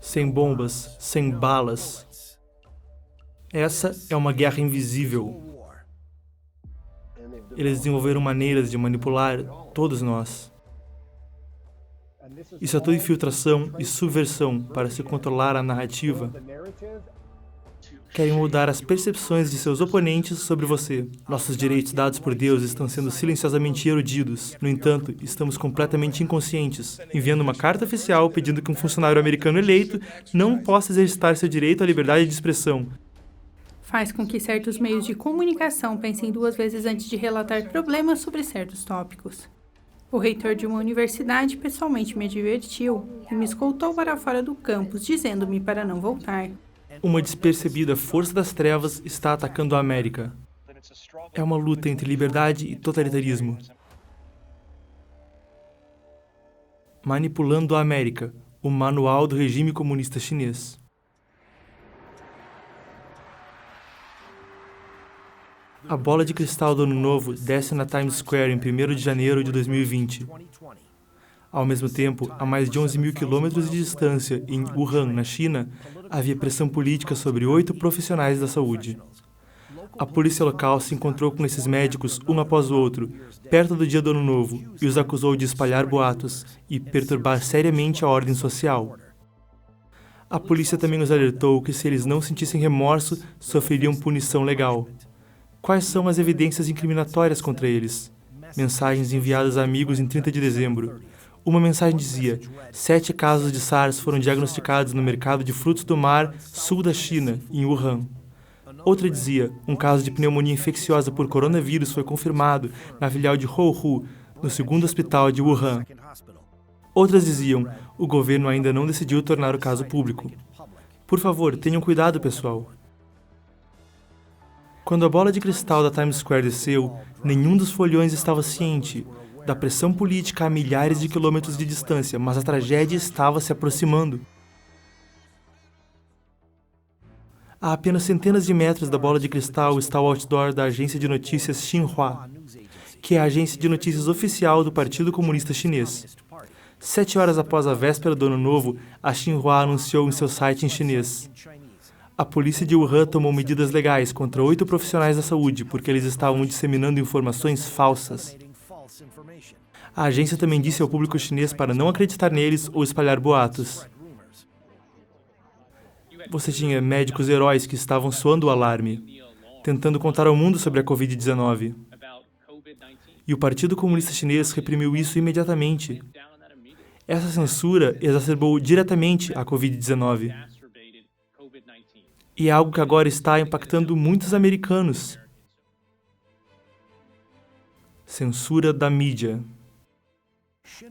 sem bombas, sem balas. Essa é uma guerra invisível. Eles desenvolveram maneiras de manipular todos nós. Isso é tudo infiltração e subversão para se controlar a narrativa. Querem mudar as percepções de seus oponentes sobre você. Nossos direitos dados por Deus estão sendo silenciosamente erodidos. No entanto, estamos completamente inconscientes, enviando uma carta oficial pedindo que um funcionário americano eleito não possa exercitar seu direito à liberdade de expressão. Faz com que certos meios de comunicação pensem duas vezes antes de relatar problemas sobre certos tópicos. O reitor de uma universidade pessoalmente me advertiu e me escoltou para fora do campus, dizendo-me para não voltar. Uma despercebida força das trevas está atacando a América. É uma luta entre liberdade e totalitarismo. Manipulando a América, o manual do regime comunista chinês. A bola de cristal do Ano Novo desce na Times Square em 1º de janeiro de 2020. Ao mesmo tempo, a mais de 11 mil quilômetros de distância, em Wuhan, na China, havia pressão política sobre 8 profissionais da saúde. A polícia local se encontrou com esses médicos um após o outro, perto do dia do Ano Novo, e os acusou de espalhar boatos e perturbar seriamente a ordem social. A polícia também os alertou que se eles não sentissem remorso, sofreriam punição legal. Quais são as evidências incriminatórias contra eles? Mensagens enviadas a amigos em 30 de dezembro. Uma mensagem dizia: 7 casos de SARS foram diagnosticados no mercado de frutos do mar sul da China, em Wuhan. Outra dizia: um caso de pneumonia infecciosa por coronavírus foi confirmado na filial de Houhu, no 2º hospital de Wuhan. Outras diziam: o governo ainda não decidiu tornar o caso público. Por favor, tenham cuidado, pessoal. Quando a bola de cristal da Times Square desceu, nenhum dos folhões estava ciente da pressão política a milhares de quilômetros de distância, mas a tragédia estava se aproximando. A apenas centenas de metros da bola de cristal está o outdoor da agência de notícias Xinhua, que é a agência de notícias oficial do Partido Comunista Chinês. 7 horas após a véspera do Ano Novo, a Xinhua anunciou em seu site em chinês: a polícia de Wuhan tomou medidas legais contra 8 profissionais da saúde porque eles estavam disseminando informações falsas. A agência também disse ao público chinês para não acreditar neles ou espalhar boatos. Você tinha médicos heróis que estavam soando o alarme, tentando contar ao mundo sobre a Covid-19. E o Partido Comunista Chinês reprimiu isso imediatamente. Essa censura exacerbou diretamente a Covid-19. E é algo que agora está impactando muitos americanos. Censura da mídia.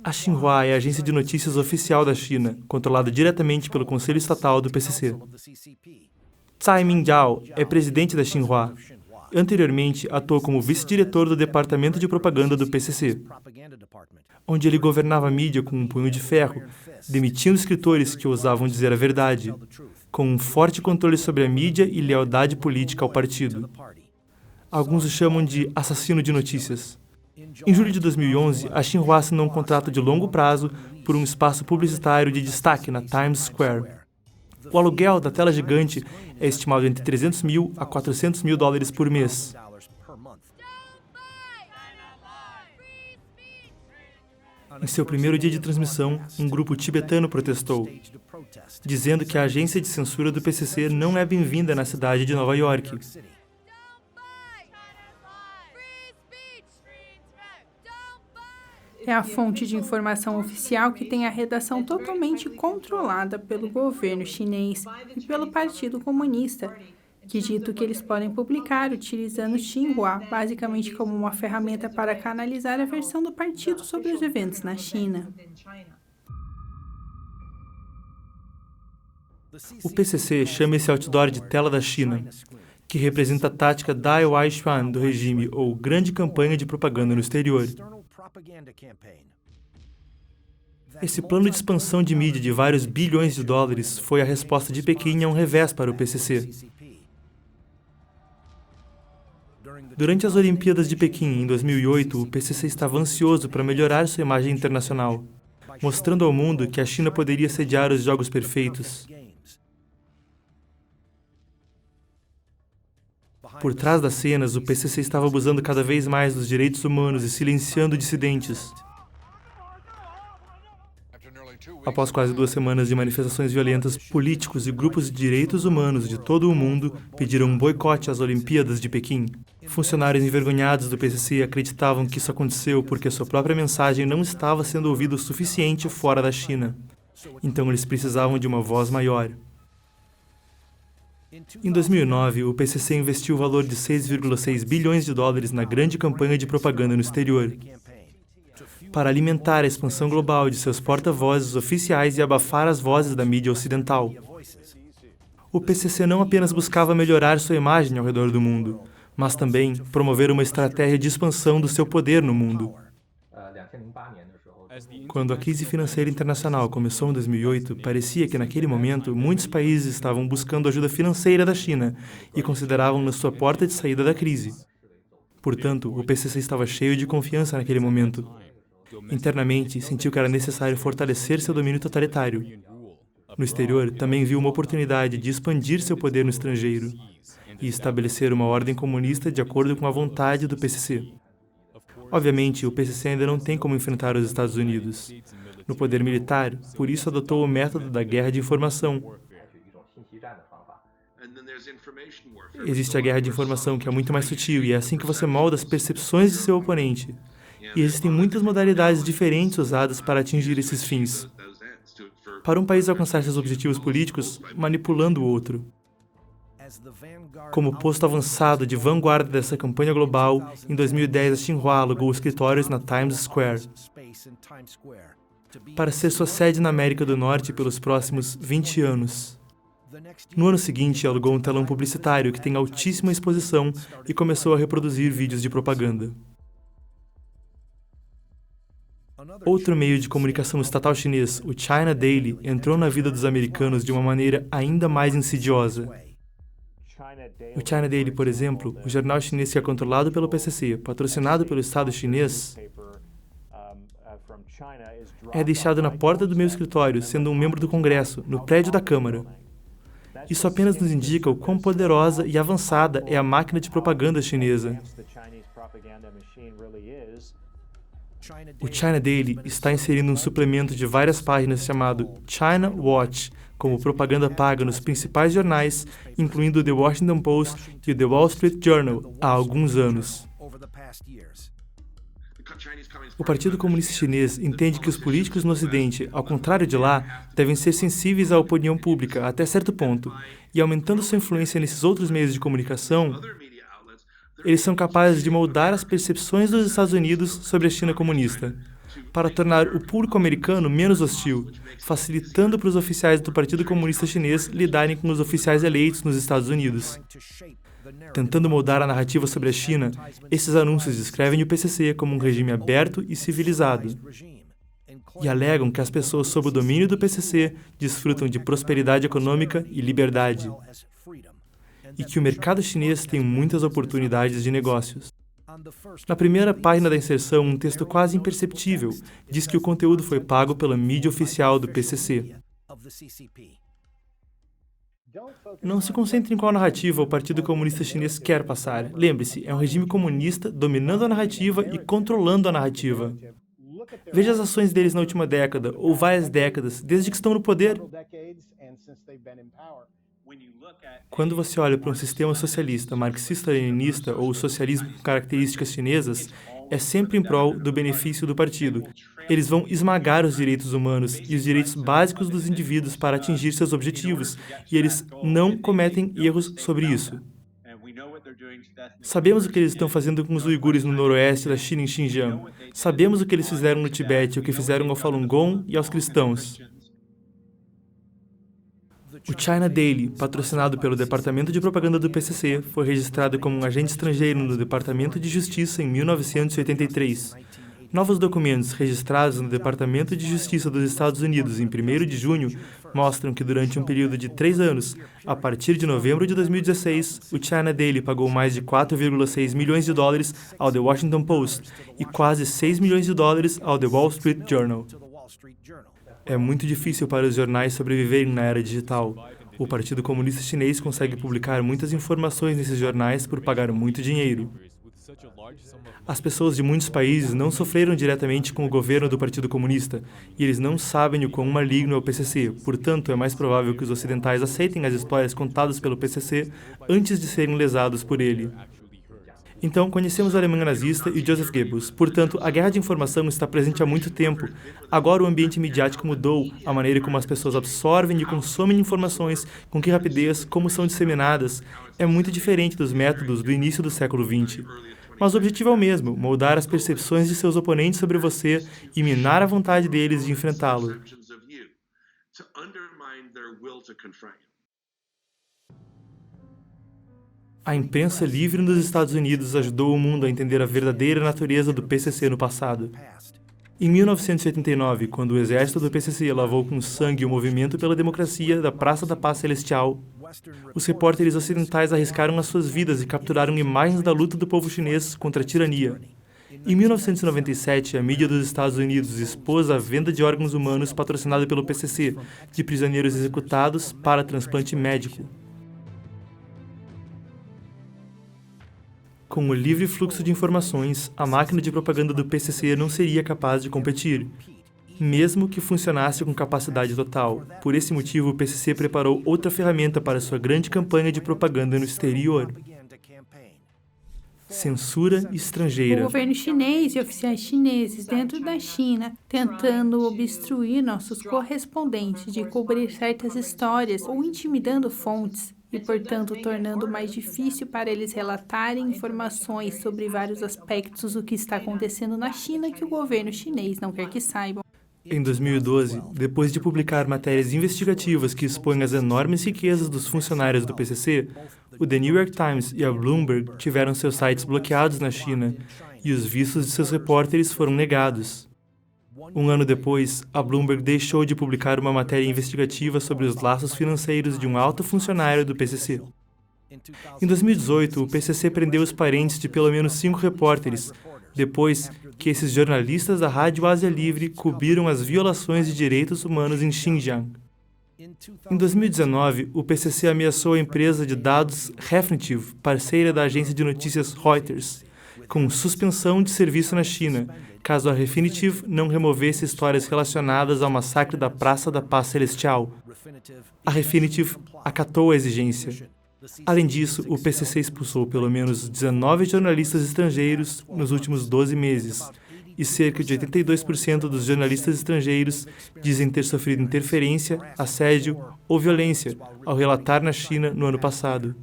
A Xinhua é a agência de notícias oficial da China, controlada diretamente pelo Conselho Estatal do PCC. Tsai Ming-jiao é presidente da Xinhua. Anteriormente, atuou como vice-diretor do Departamento de Propaganda do PCC, onde ele governava a mídia com um punho de ferro, demitindo escritores que ousavam dizer a verdade, com um forte controle sobre a mídia e lealdade política ao partido. Alguns o chamam de assassino de notícias. Em julho de 2011, a Xinhua assinou um contrato de longo prazo por um espaço publicitário de destaque na Times Square. O aluguel da tela gigante é estimado entre 300 mil a 400 mil dólares por mês. Em seu primeiro dia de transmissão, um grupo tibetano protestou, dizendo que a agência de censura do PCC não é bem-vinda na cidade de Nova York. É a fonte de informação oficial que tem a redação totalmente controlada pelo governo chinês e pelo Partido Comunista, que dito que eles podem publicar utilizando Xinhua basicamente como uma ferramenta para canalizar a versão do partido sobre os eventos na China. O PCC chama esse outdoor de tela da China, que representa a tática Dai Weichuan do regime, ou Grande Campanha de Propaganda no Exterior. Esse plano de expansão de mídia de vários bilhões de dólares foi a resposta de Pequim a um revés para o PCC. Durante as Olimpíadas de Pequim, em 2008, o PCC estava ansioso para melhorar sua imagem internacional. mostrando ao mundo que a China poderia sediar os Jogos Perfeitos. Por trás das cenas, o PCC estava abusando cada vez mais dos direitos humanos e silenciando dissidentes. Após quase 2 semanas de manifestações violentas, políticos e grupos de direitos humanos de todo o mundo pediram um boicote às Olimpíadas de Pequim. Funcionários envergonhados do PCC acreditavam que isso aconteceu porque sua própria mensagem não estava sendo ouvida o suficiente fora da China. Então eles precisavam de uma voz maior. Em 2009, o PCC investiu o valor de 6,6 bilhões de dólares na grande campanha de propaganda no exterior, para alimentar a expansão global de seus porta-vozes oficiais e abafar as vozes da mídia ocidental. O PCC não apenas buscava melhorar sua imagem ao redor do mundo, mas também promover uma estratégia de expansão do seu poder no mundo. Quando a crise financeira internacional começou em 2008, parecia que naquele momento muitos países estavam buscando ajuda financeira da China e consideravam-na sua porta de saída da crise. Portanto, o PCC estava cheio de confiança naquele momento. Internamente, sentiu que era necessário fortalecer seu domínio totalitário. No exterior, também viu uma oportunidade de expandir seu poder no estrangeiro e estabelecer uma ordem comunista de acordo com a vontade do PCC. Obviamente, o PCC ainda não tem como enfrentar os Estados Unidos no poder militar, por isso adotou o método da guerra de informação. Existe a guerra de informação, que é muito mais sutil, e é assim que você molda as percepções de seu oponente. E existem muitas modalidades diferentes usadas para atingir esses fins. Para um país alcançar seus objetivos políticos, manipulando o outro. Como posto avançado de vanguarda dessa campanha global, em 2010 a Xinhua alugou escritórios na Times Square para ser sua sede na América do Norte pelos próximos 20 anos. No ano seguinte, alugou um telão publicitário que tem altíssima exposição e começou a reproduzir vídeos de propaganda. Outro meio de comunicação estatal chinês, o China Daily, entrou na vida dos americanos de uma maneira ainda mais insidiosa. O China Daily, por exemplo, o jornal chinês que é controlado pelo PCC, patrocinado pelo Estado chinês, é deixado na porta do meu escritório, sendo um membro do Congresso, no prédio da Câmara. Isso apenas nos indica o quão poderosa e avançada é a máquina de propaganda chinesa. O China Daily está inserindo um suplemento de várias páginas chamado China Watch, como propaganda paga nos principais jornais, incluindo o The Washington Post e o The Wall Street Journal, há alguns anos. O Partido Comunista Chinês entende que os políticos no Ocidente, ao contrário de lá, devem ser sensíveis à opinião pública até certo ponto, e aumentando sua influência nesses outros meios de comunicação, eles são capazes de moldar as percepções dos Estados Unidos sobre a China comunista, para tornar o público americano menos hostil, facilitando para os oficiais do Partido Comunista Chinês lidarem com os oficiais eleitos nos Estados Unidos. Tentando moldar a narrativa sobre a China, esses anúncios descrevem o PCC como um regime aberto e civilizado, e alegam que as pessoas sob o domínio do PCC desfrutam de prosperidade econômica e liberdade, e que o mercado chinês tem muitas oportunidades de negócios. Na primeira página da inserção, um texto quase imperceptível diz que o conteúdo foi pago pela mídia oficial do PCC. Não se concentre em qual narrativa o Partido Comunista Chinês quer passar. Lembre-se, é um regime comunista dominando a narrativa e controlando a narrativa. Veja as ações deles na última década, ou várias décadas, desde que estão no poder. Quando você olha para um sistema socialista, marxista-leninista ou socialismo com características chinesas, é sempre em prol do benefício do partido. Eles vão esmagar os direitos humanos e os direitos básicos dos indivíduos para atingir seus objetivos, e eles não cometem erros sobre isso. Sabemos o que eles estão fazendo com os uigures no noroeste da China, em Xinjiang. Sabemos o que eles fizeram no Tibete, o que fizeram ao Falun Gong e aos cristãos. O China Daily, patrocinado pelo Departamento de Propaganda do PCC, foi registrado como um agente estrangeiro no Departamento de Justiça em 1983. Novos documentos registrados no Departamento de Justiça dos Estados Unidos em 1º de junho mostram que durante um período de 3 anos, a partir de novembro de 2016, o China Daily pagou mais de 4,6 milhões de dólares ao The Washington Post e quase 6 milhões de dólares ao The Wall Street Journal. É muito difícil para os jornais sobreviverem na era digital. O Partido Comunista Chinês consegue publicar muitas informações nesses jornais por pagar muito dinheiro. As pessoas de muitos países não sofreram diretamente com o governo do Partido Comunista, e eles não sabem o quão maligno é o PCC. Portanto, é mais provável que os ocidentais aceitem as histórias contadas pelo PCC antes de serem lesados por ele. Então, conhecemos a Alemanha nazista e Joseph Goebbels. Portanto, a guerra de informação está presente há muito tempo. Agora o ambiente midiático mudou, a maneira como as pessoas absorvem e consomem informações, com que rapidez, como são disseminadas, é muito diferente dos métodos do início do século XX. Mas o objetivo é o mesmo, moldar as percepções de seus oponentes sobre você e minar a vontade deles de enfrentá-lo. A imprensa livre nos Estados Unidos ajudou o mundo a entender a verdadeira natureza do PCC no passado. Em 1989, quando o exército do PCC lavou com sangue o movimento pela democracia da Praça da Paz Celestial, os repórteres ocidentais arriscaram as suas vidas e capturaram imagens da luta do povo chinês contra a tirania. Em 1997, a mídia dos Estados Unidos expôs a venda de órgãos humanos patrocinada pelo PCC, de prisioneiros executados para transplante médico. Com o livre fluxo de informações, a máquina de propaganda do PCC não seria capaz de competir, mesmo que funcionasse com capacidade total. Por esse motivo, o PCC preparou outra ferramenta para sua grande campanha de propaganda no exterior: censura estrangeira. O governo chinês e oficiais chineses dentro da China tentando obstruir nossos correspondentes de cobrir certas histórias ou intimidando fontes e, portanto, tornando mais difícil para eles relatarem informações sobre vários aspectos do que está acontecendo na China que o governo chinês não quer que saibam. Em 2012, depois de publicar matérias investigativas que expõem as enormes riquezas dos funcionários do PCC, o The New York Times e a Bloomberg tiveram seus sites bloqueados na China e os vistos de seus repórteres foram negados. Um ano depois, a Bloomberg deixou de publicar uma matéria investigativa sobre os laços financeiros de um alto funcionário do PCC. Em 2018, o PCC prendeu os parentes de pelo menos 5 repórteres, depois que esses jornalistas da Rádio Ásia Livre cobriram as violações de direitos humanos em Xinjiang. Em 2019, o PCC ameaçou a empresa de dados Refinitiv, parceira da agência de notícias Reuters, com suspensão de serviço na China, caso a Refinitiv não removesse histórias relacionadas ao massacre da Praça da Paz Celestial. A Refinitiv acatou a exigência. Além disso, o PCC expulsou pelo menos 19 jornalistas estrangeiros nos últimos 12 meses, e cerca de 82% dos jornalistas estrangeiros dizem ter sofrido interferência, assédio ou violência ao relatar na China no ano passado.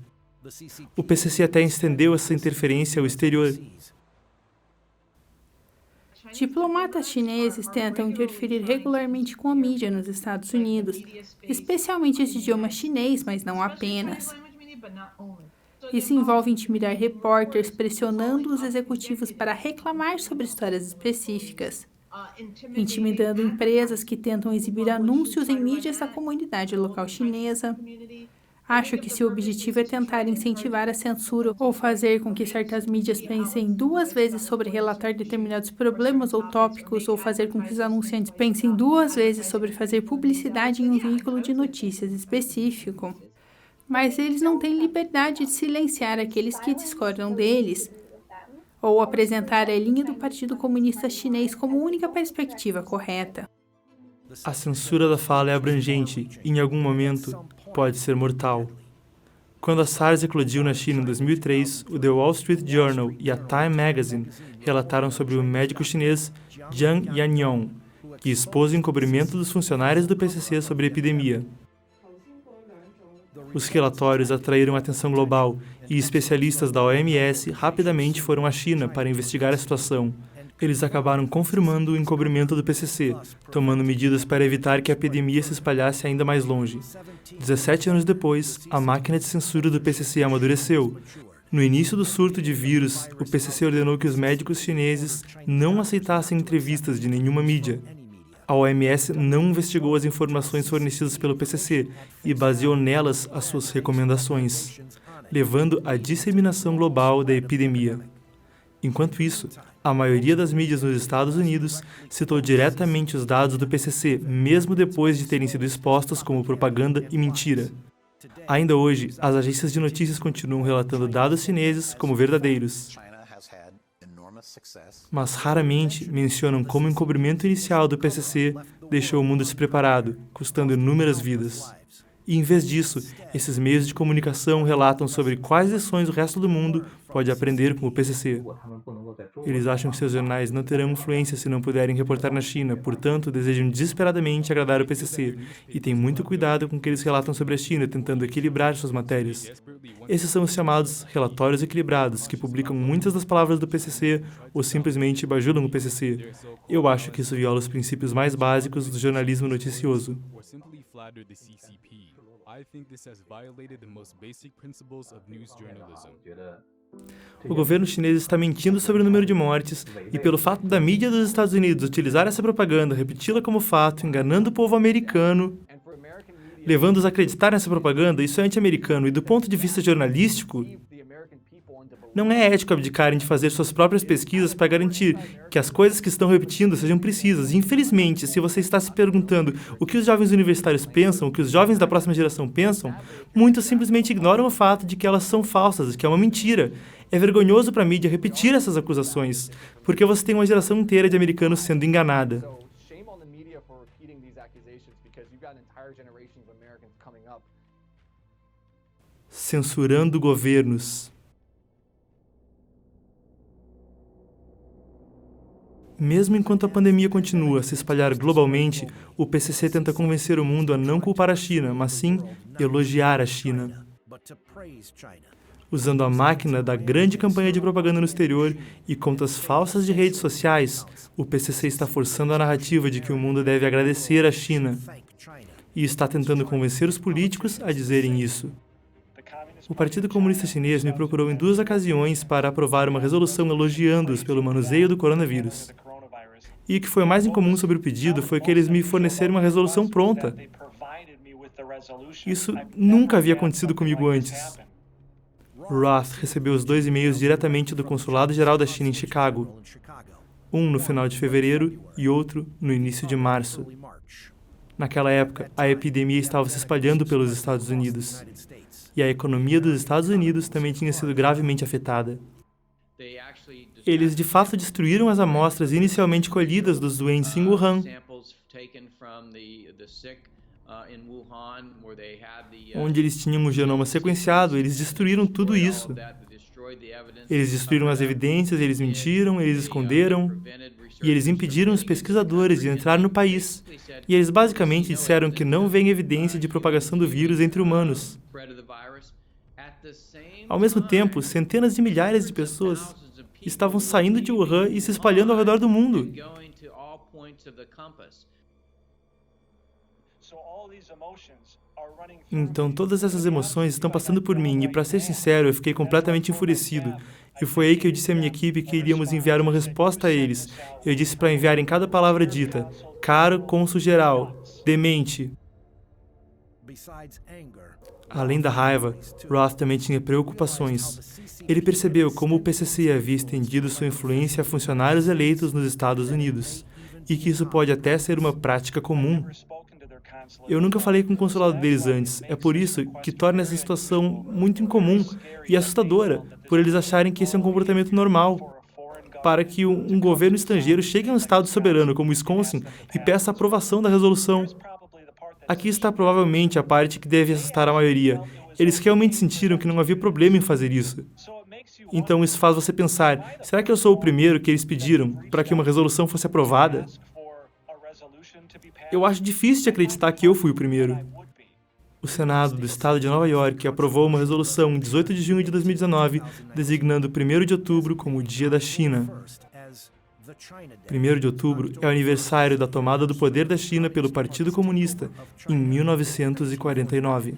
O PCC até estendeu essa interferência ao exterior. Diplomatas chineses tentam interferir regularmente com a mídia nos Estados Unidos, especialmente de idioma chinês, mas não apenas. Isso envolve intimidar repórteres, pressionando os executivos para reclamar sobre histórias específicas, intimidando empresas que tentam exibir anúncios em mídias da comunidade local chinesa. Acho que se o objetivo é tentar incentivar a censura ou fazer com que certas mídias pensem 2 vezes sobre relatar determinados problemas ou tópicos, ou fazer com que os anunciantes pensem 2 vezes sobre fazer publicidade em um veículo de notícias específico. Mas eles não têm liberdade de silenciar aqueles que discordam deles, ou apresentar a linha do Partido Comunista Chinês como única perspectiva correta. A censura da fala é abrangente e, em algum momento, pode ser mortal. Quando a SARS eclodiu na China em 2003, o The Wall Street Journal e a Time Magazine relataram sobre o médico chinês Jiang Yanyong, que expôs o encobrimento dos funcionários do PCC sobre a epidemia. Os relatórios atraíram atenção global e especialistas da OMS rapidamente foram à China para investigar a situação. Eles acabaram confirmando o encobrimento do PCC, tomando medidas para evitar que a epidemia se espalhasse ainda mais longe. 17 anos depois, a máquina de censura do PCC amadureceu. No início do surto de vírus, o PCC ordenou que os médicos chineses não aceitassem entrevistas de nenhuma mídia. A OMS não investigou as informações fornecidas pelo PCC e baseou nelas as suas recomendações, levando à disseminação global da epidemia. Enquanto isso, a maioria das mídias nos Estados Unidos citou diretamente os dados do PCC, mesmo depois de terem sido expostos como propaganda e mentira. Ainda hoje, as agências de notícias continuam relatando dados chineses como verdadeiros, mas raramente mencionam como o encobrimento inicial do PCC deixou o mundo despreparado, custando inúmeras vidas. E, em vez disso, esses meios de comunicação relatam sobre quais lições o resto do mundo pode aprender com o PCC. Eles acham que seus jornais não terão influência se não puderem reportar na China, portanto, desejam desesperadamente agradar o PCC, e têm muito cuidado com o que eles relatam sobre a China, tentando equilibrar suas matérias. Esses são os chamados relatórios equilibrados, que publicam muitas das palavras do PCC ou simplesmente bajulam o PCC. Eu acho que isso viola os princípios mais básicos do jornalismo noticioso. O governo chinês está mentindo sobre o número de mortes, e pelo fato da mídia dos Estados Unidos utilizar essa propaganda, repeti-la como fato, enganando o povo americano, levando-os a acreditar nessa propaganda, isso é anti-americano, e do ponto de vista jornalístico, não é ético abdicarem de fazer suas próprias pesquisas para garantir que as coisas que estão repetindo sejam precisas. Infelizmente, se você está se perguntando o que os jovens universitários pensam, o que os jovens da próxima geração pensam, muitos simplesmente ignoram o fato de que elas são falsas, que é uma mentira. É vergonhoso para a mídia repetir essas acusações, porque você tem uma geração inteira de americanos sendo enganada. Censurando governos. Mesmo enquanto a pandemia continua a se espalhar globalmente, o PCC tenta convencer o mundo a não culpar a China, mas sim elogiar a China. Usando a máquina da grande campanha de propaganda no exterior e contas falsas de redes sociais, o PCC está forçando a narrativa de que o mundo deve agradecer a China. E está tentando convencer os políticos a dizerem isso. O Partido Comunista Chinês me procurou em 2 ocasiões para aprovar uma resolução elogiando-os pelo manuseio do coronavírus. E o que foi mais incomum sobre o pedido foi que eles me forneceram uma resolução pronta. Isso nunca havia acontecido comigo antes. Roth recebeu os 2 e-mails diretamente do Consulado-Geral da China em Chicago, um no final de fevereiro e outro no início de março. Naquela época, a epidemia estava se espalhando pelos Estados Unidos, e a economia dos Estados Unidos também tinha sido gravemente afetada. Eles, de fato, destruíram as amostras inicialmente colhidas dos doentes em Wuhan, onde eles tinham um genoma sequenciado. Eles destruíram tudo isso. Eles destruíram as evidências, eles mentiram, eles esconderam, e eles impediram os pesquisadores de entrar no país. E eles basicamente disseram que não vem evidência de propagação do vírus entre humanos. Ao mesmo tempo, centenas de milhares de pessoas estavam saindo de Wuhan e se espalhando ao redor do mundo. Então, todas essas emoções estão passando por mim, e para ser sincero, eu fiquei completamente enfurecido. E foi aí que eu disse à minha equipe que iríamos enviar uma resposta a eles. Eu disse para enviarem cada palavra dita. Caro cônsul geral, demente. Além da raiva, Roth também tinha preocupações. Ele percebeu como o PCC havia estendido sua influência a funcionários eleitos nos Estados Unidos, e que isso pode até ser uma prática comum. Eu nunca falei com o consulado deles antes, é por isso que torna essa situação muito incomum e assustadora, por eles acharem que esse é um comportamento normal, para que um governo estrangeiro chegue a um estado soberano como Wisconsin e peça a aprovação da resolução. Aqui está provavelmente a parte que deve assustar a maioria. Eles realmente sentiram que não havia problema em fazer isso. Então isso faz você pensar, será que eu sou o primeiro que eles pediram para que uma resolução fosse aprovada? Eu acho difícil de acreditar que eu fui o primeiro. O Senado do Estado de Nova York aprovou uma resolução em 18 de junho de 2019, designando 1º de outubro como o Dia da China. 1º de outubro é o aniversário da tomada do poder da China pelo Partido Comunista, em 1949.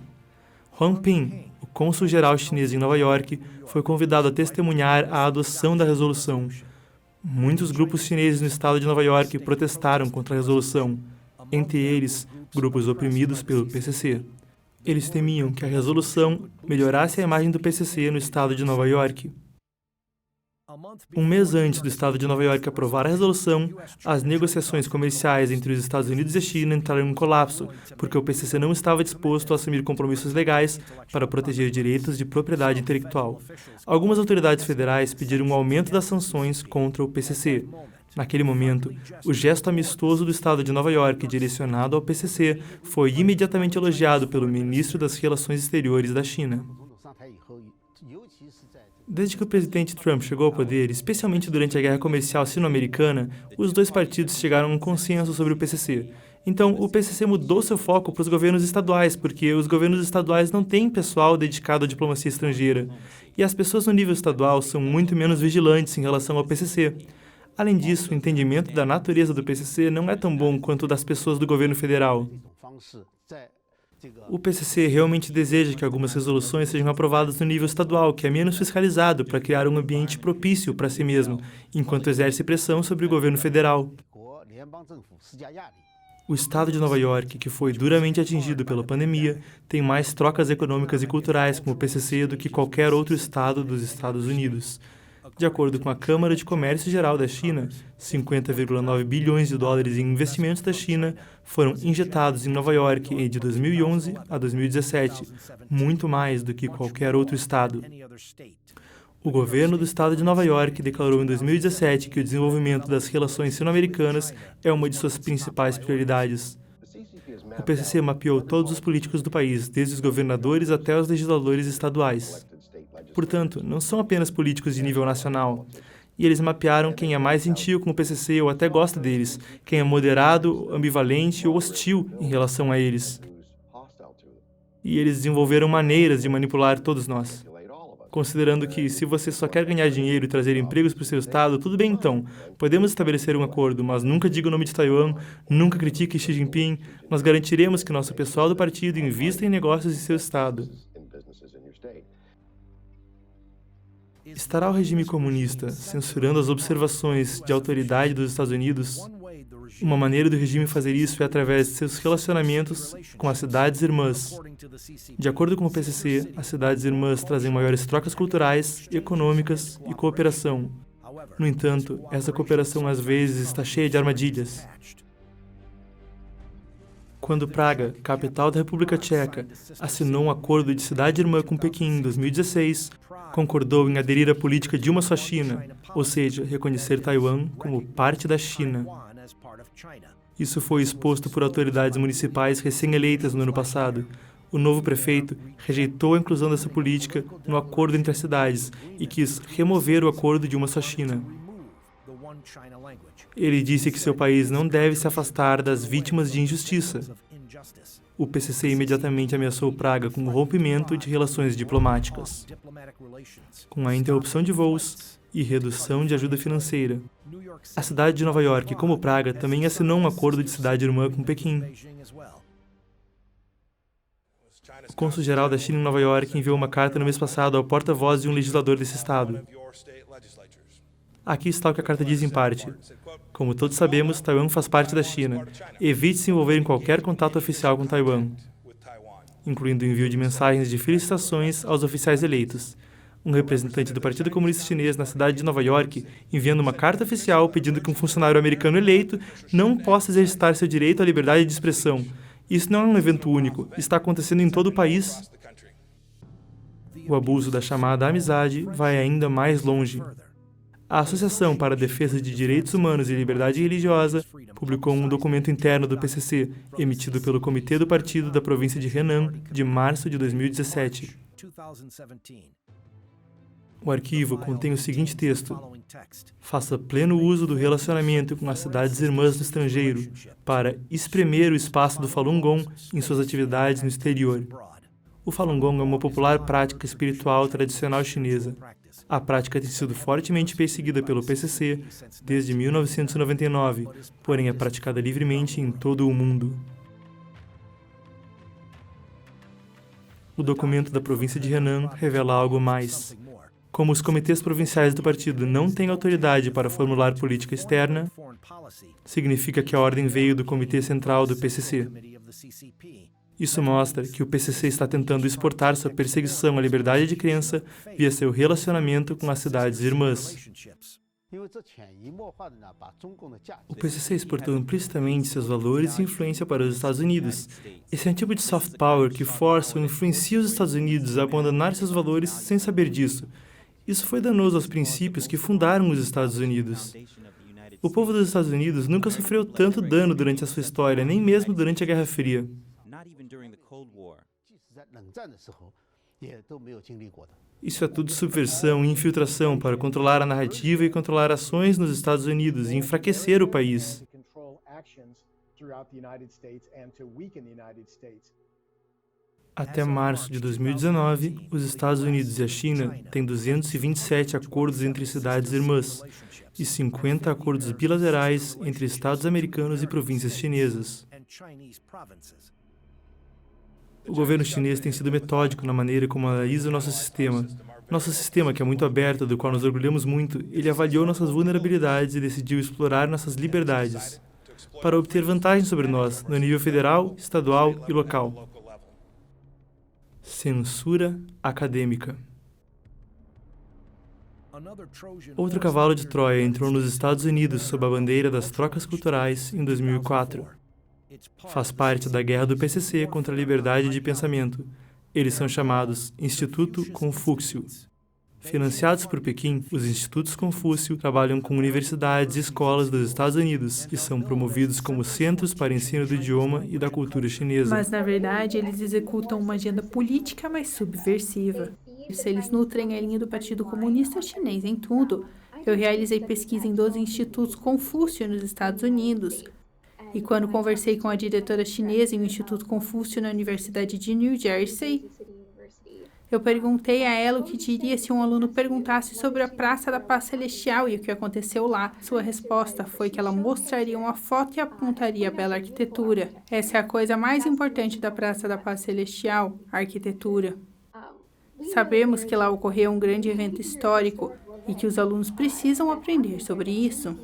Huang Ping, o cônsul-geral chinês em Nova York, foi convidado a testemunhar a adoção da resolução. Muitos grupos chineses no estado de Nova York protestaram contra a resolução, entre eles, grupos oprimidos pelo PCC. Eles temiam que a resolução melhorasse a imagem do PCC no estado de Nova York. Um mês antes do estado de Nova York aprovar a resolução, as negociações comerciais entre os Estados Unidos e a China entraram em colapso, porque o PCC não estava disposto a assumir compromissos legais para proteger direitos de propriedade intelectual. Algumas autoridades federais pediram um aumento das sanções contra o PCC. Naquele momento, o gesto amistoso do estado de Nova York direcionado ao PCC foi imediatamente elogiado pelo ministro das Relações Exteriores da China. Desde que o presidente Trump chegou ao poder, especialmente durante a guerra comercial sino-americana, os dois partidos chegaram a um consenso sobre o PCC. Então, o PCC mudou seu foco para os governos estaduais, porque os governos estaduais não têm pessoal dedicado à diplomacia estrangeira. E as pessoas no nível estadual são muito menos vigilantes em relação ao PCC. Além disso, o entendimento da natureza do PCC não é tão bom quanto o das pessoas do governo federal. O PCC realmente deseja que algumas resoluções sejam aprovadas no nível estadual, que é menos fiscalizado, para criar um ambiente propício para si mesmo, enquanto exerce pressão sobre o governo federal. O estado de Nova York, que foi duramente atingido pela pandemia, tem mais trocas econômicas e culturais com o PCC do que qualquer outro estado dos Estados Unidos. De acordo com a Câmara de Comércio Geral da China, 50,9 bilhões de dólares em investimentos da China foram injetados em Nova York de 2011 a 2017, muito mais do que qualquer outro estado. O governo do estado de Nova York declarou em 2017 que o desenvolvimento das relações sino-americanas é uma de suas principais prioridades. O PCC mapeou todos os políticos do país, desde os governadores até os legisladores estaduais. Portanto, não são apenas políticos de nível nacional. E eles mapearam quem é mais gentil com o PCC ou até gosta deles, quem é moderado, ambivalente ou hostil em relação a eles. E eles desenvolveram maneiras de manipular todos nós. Considerando que, se você só quer ganhar dinheiro e trazer empregos para o seu estado, tudo bem então. Podemos estabelecer um acordo, mas nunca diga o nome de Taiwan, nunca critique Xi Jinping. Nós garantiremos que nosso pessoal do partido invista em negócios em seu estado. Estará o regime comunista censurando as observações de autoridade dos Estados Unidos? Uma maneira do regime fazer isso é através de seus relacionamentos com as cidades irmãs. De acordo com o PCC, as cidades irmãs trazem maiores trocas culturais, econômicas e cooperação. No entanto, essa cooperação às vezes está cheia de armadilhas. Quando Praga, capital da República Tcheca, assinou um acordo de cidade-irmã com Pequim em 2016, concordou em aderir à política de uma só China, ou seja, reconhecer Taiwan como parte da China. Isso foi exposto por autoridades municipais recém-eleitas no ano passado. O novo prefeito rejeitou a inclusão dessa política no acordo entre as cidades e quis remover o acordo de uma só China. Ele disse que seu país não deve se afastar das vítimas de injustiça. O PCC imediatamente ameaçou Praga com o rompimento de relações diplomáticas, com a interrupção de voos e redução de ajuda financeira. A cidade de Nova York, como Praga, também assinou um acordo de cidade-irmã com Pequim. O cônsul-geral da China em Nova York enviou uma carta no mês passado ao porta-voz de um legislador desse estado. Aqui está o que a carta diz em parte. Como todos sabemos, Taiwan faz parte da China. Evite se envolver em qualquer contato oficial com Taiwan, incluindo o envio de mensagens de felicitações aos oficiais eleitos. Um representante do Partido Comunista Chinês na cidade de Nova York enviando uma carta oficial pedindo que um funcionário americano eleito não possa exercitar seu direito à liberdade de expressão. Isso não é um evento único, está acontecendo em todo o país. O abuso da chamada amizade vai ainda mais longe. A Associação para a Defesa de Direitos Humanos e Liberdade Religiosa publicou um documento interno do PCC, emitido pelo Comitê do Partido da província de Henan, de março de 2017. O arquivo contém o seguinte texto: faça pleno uso do relacionamento com as cidades irmãs no estrangeiro para espremer o espaço do Falun Gong em suas atividades no exterior. O Falun Gong é uma popular prática espiritual tradicional chinesa. A prática tem sido fortemente perseguida pelo PCC desde 1999, porém é praticada livremente em todo o mundo. O documento da província de Henan revela algo mais. Como os comitês provinciais do partido não têm autoridade para formular política externa, significa que a ordem veio do Comitê Central do PCC. Isso mostra que o PCC está tentando exportar sua perseguição à liberdade de crença via seu relacionamento com as cidades irmãs. O PCC exportou implicitamente seus valores e influência para os Estados Unidos. Esse é um tipo de soft power que força ou influencia os Estados Unidos a abandonar seus valores sem saber disso. Isso foi danoso aos princípios que fundaram os Estados Unidos. O povo dos Estados Unidos nunca sofreu tanto dano durante a sua história, nem mesmo durante a Guerra Fria. Isso é tudo subversão e infiltração para controlar a narrativa e controlar ações nos Estados Unidos e enfraquecer o país. Até março de 2019, os Estados Unidos e a China têm 227 acordos entre cidades irmãs e 50 acordos bilaterais entre estados americanos e províncias chinesas. O governo chinês tem sido metódico na maneira como analisa o nosso sistema. Nosso sistema, que é muito aberto, do qual nos orgulhamos muito, ele avaliou nossas vulnerabilidades e decidiu explorar nossas liberdades para obter vantagem sobre nós, no nível federal, estadual e local. Censura acadêmica. Outro cavalo de Troia entrou nos Estados Unidos sob a bandeira das trocas culturais em 2004. Faz parte da guerra do PCC contra a liberdade de pensamento. Eles são chamados Instituto Confúcio. Financiados por Pequim, os Institutos Confúcio trabalham com universidades e escolas dos Estados Unidos e são promovidos como centros para ensino do idioma e da cultura chinesa. Mas, na verdade, eles executam uma agenda política mais subversiva. Eles nutrem a linha do Partido Comunista Chinês em tudo. Eu realizei pesquisa em 12 institutos Confúcio nos Estados Unidos. E quando conversei com a diretora chinesa em um Instituto Confúcio na Universidade de New Jersey, eu perguntei a ela o que diria se um aluno perguntasse sobre a Praça da Paz Celestial e o que aconteceu lá. Sua resposta foi que ela mostraria uma foto e apontaria a bela arquitetura. Essa é a coisa mais importante da Praça da Paz Celestial, a arquitetura. Sabemos que lá ocorreu um grande evento histórico e que os alunos precisam aprender sobre isso.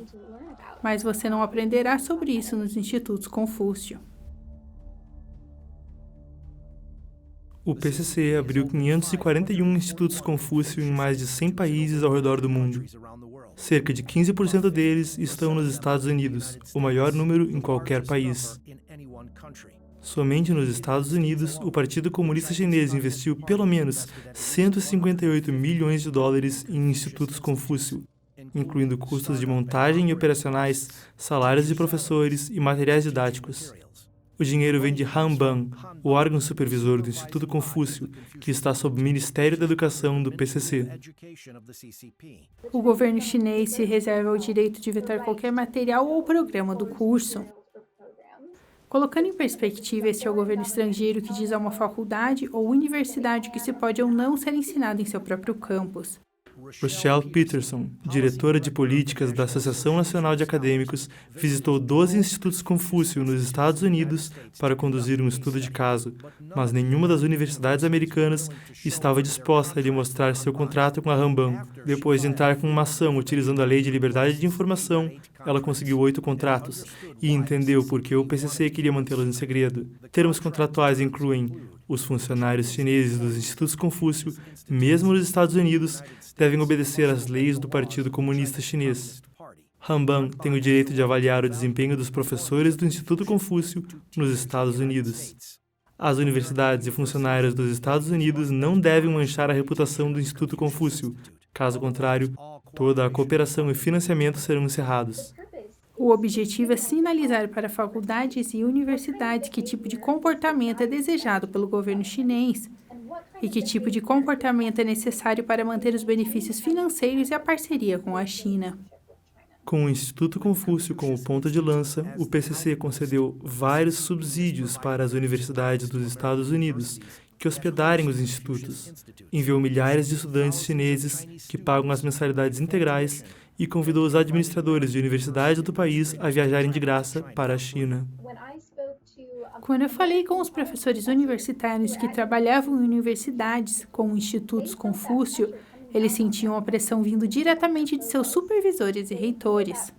Mas você não aprenderá sobre isso nos institutos Confúcio. O PCC abriu 541 institutos Confúcio em mais de 100 países ao redor do mundo. Cerca de 15% deles estão nos Estados Unidos, o maior número em qualquer país. Somente nos Estados Unidos, o Partido Comunista Chinês investiu pelo menos 158 milhões de dólares em institutos Confúcio, incluindo custos de montagem e operacionais, salários de professores e materiais didáticos. O dinheiro vem de Hanban, o órgão supervisor do Instituto Confúcio, que está sob o Ministério da Educação do PCC. O governo chinês se reserva o direito de vetar qualquer material ou programa do curso. Colocando em perspectiva, este é o governo estrangeiro que diz a uma faculdade ou universidade que se pode ou não ser ensinado em seu próprio campus. Rochelle Peterson, diretora de políticas da Associação Nacional de Acadêmicos, visitou 12 institutos Confúcio nos Estados Unidos para conduzir um estudo de caso, mas nenhuma das universidades americanas estava disposta a lhe mostrar seu contrato com a Hanban. Depois de entrar com uma ação utilizando a Lei de Liberdade de Informação, ela conseguiu 8 contratos e entendeu por que o PCC queria mantê-los em segredo. Termos contratuais incluem: os funcionários chineses dos institutos Confúcio, mesmo nos Estados Unidos, devem obedecer às leis do Partido Comunista Chinês. Hanban tem o direito de avaliar o desempenho dos professores do Instituto Confúcio nos Estados Unidos. As universidades e funcionários dos Estados Unidos não devem manchar a reputação do Instituto Confúcio. Caso contrário, toda a cooperação e financiamento serão encerrados. O objetivo é sinalizar para faculdades e universidades que tipo de comportamento é desejado pelo governo chinês e que tipo de comportamento é necessário para manter os benefícios financeiros e a parceria com a China. Com o Instituto Confúcio como ponta de lança, o PCC concedeu vários subsídios para as universidades dos Estados Unidos que hospedarem os institutos, enviou milhares de estudantes chineses que pagam as mensalidades integrais e convidou os administradores de universidades do país a viajarem de graça para a China. Quando eu falei com os professores universitários que trabalhavam em universidades com institutos Confúcio, eles sentiam a pressão vindo diretamente de seus supervisores e reitores.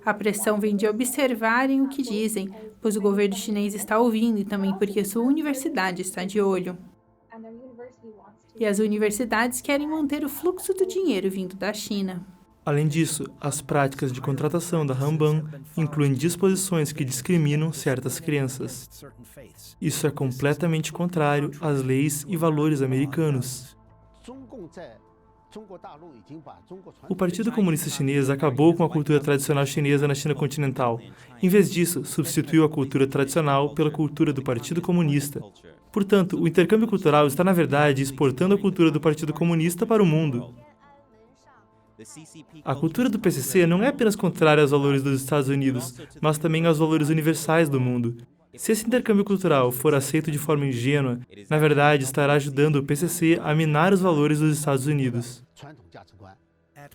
A pressão vem de observarem o que dizem, pois o governo chinês está ouvindo e também porque sua universidade está de olho. E as universidades querem manter o fluxo do dinheiro vindo da China. Além disso, as práticas de contratação da Hanban incluem disposições que discriminam certas crenças. Isso é completamente contrário às leis e valores americanos. O Partido Comunista Chinês acabou com a cultura tradicional chinesa na China continental. Em vez disso, substituiu a cultura tradicional pela cultura do Partido Comunista. Portanto, o intercâmbio cultural está, na verdade, exportando a cultura do Partido Comunista para o mundo. A cultura do PCC não é apenas contrária aos valores dos Estados Unidos, mas também aos valores universais do mundo. Se esse intercâmbio cultural for aceito de forma ingênua, na verdade estará ajudando o PCC a minar os valores dos Estados Unidos.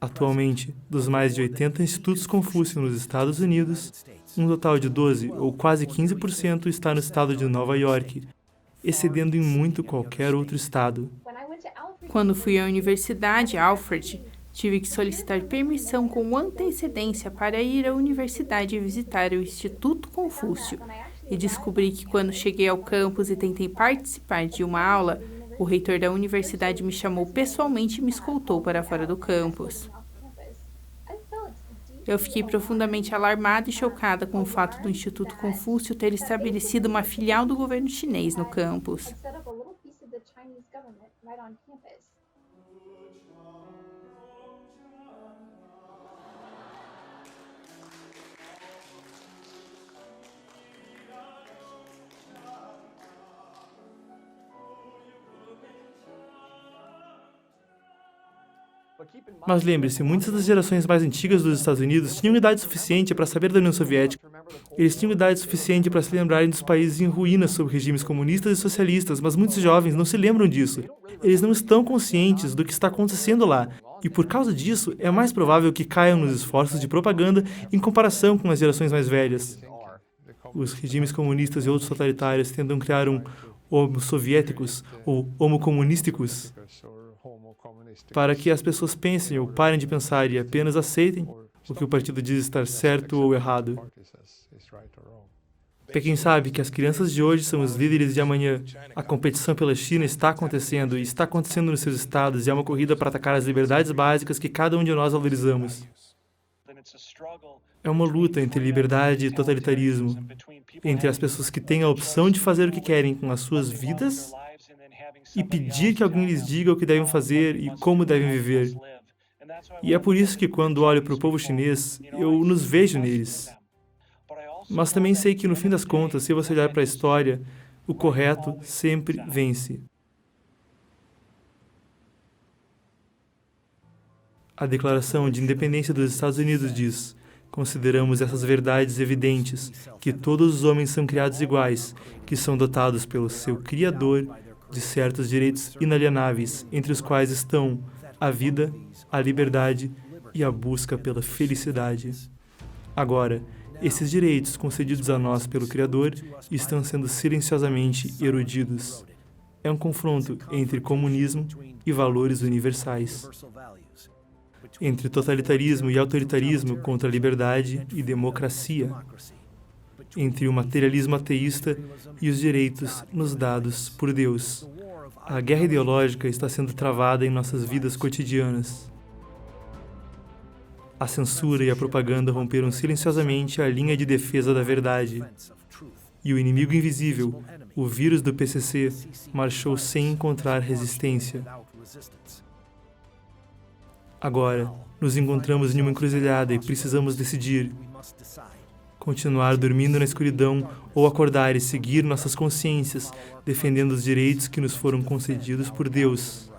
Atualmente, dos mais de 80 institutos Confúcio nos Estados Unidos, um total de 12, ou quase 15%, está no estado de Nova York, excedendo em muito qualquer outro estado. Quando fui à Universidade Alfred, tive que solicitar permissão com antecedência para ir à universidade e visitar o Instituto Confúcio. E descobri que quando cheguei ao campus e tentei participar de uma aula, o reitor da universidade me chamou pessoalmente e me escoltou para fora do campus. Eu fiquei profundamente alarmada e chocada com o fato do Instituto Confúcio ter estabelecido uma filial do governo chinês no campus. Mas lembre-se, muitas das gerações mais antigas dos Estados Unidos tinham idade suficiente para saber da União Soviética. Eles tinham idade suficiente para se lembrarem dos países em ruínas sob regimes comunistas e socialistas, mas muitos jovens não se lembram disso. Eles não estão conscientes do que está acontecendo lá, e por causa disso, é mais provável que caiam nos esforços de propaganda em comparação com as gerações mais velhas. Os regimes comunistas e outros totalitários tentam criar um homo soviéticos ou homo comunísticos, para que as pessoas pensem ou parem de pensar e apenas aceitem o que o partido diz estar certo ou errado. Pequim sabe que as crianças de hoje são os líderes de amanhã. A competição pela China está acontecendo e está acontecendo nos seus estados e é uma corrida para atacar as liberdades básicas que cada um de nós valorizamos. É uma luta entre liberdade e totalitarismo, entre as pessoas que têm a opção de fazer o que querem com as suas vidas e pedir que alguém lhes diga o que devem fazer e como devem viver. E é por isso que quando olho para o povo chinês, eu nos vejo neles. Mas também sei que, no fim das contas, se você olhar para a história, o correto sempre vence. A Declaração de Independência dos Estados Unidos diz: consideramos essas verdades evidentes, que todos os homens são criados iguais, que são dotados pelo seu Criador de certos direitos inalienáveis, entre os quais estão a vida, a liberdade e a busca pela felicidade. Agora, esses direitos concedidos a nós pelo Criador estão sendo silenciosamente erudidos. É um confronto entre comunismo e valores universais, entre totalitarismo e autoritarismo contra liberdade e democracia, entre o materialismo ateísta e os direitos nos dados por Deus. A guerra ideológica está sendo travada em nossas vidas cotidianas. A censura e a propaganda romperam silenciosamente a linha de defesa da verdade. E o inimigo invisível, o vírus do PCC, marchou sem encontrar resistência. Agora, nos encontramos em uma encruzilhada e precisamos decidir: continuar dormindo na escuridão ou acordar e seguir nossas consciências, defendendo os direitos que nos foram concedidos por Deus.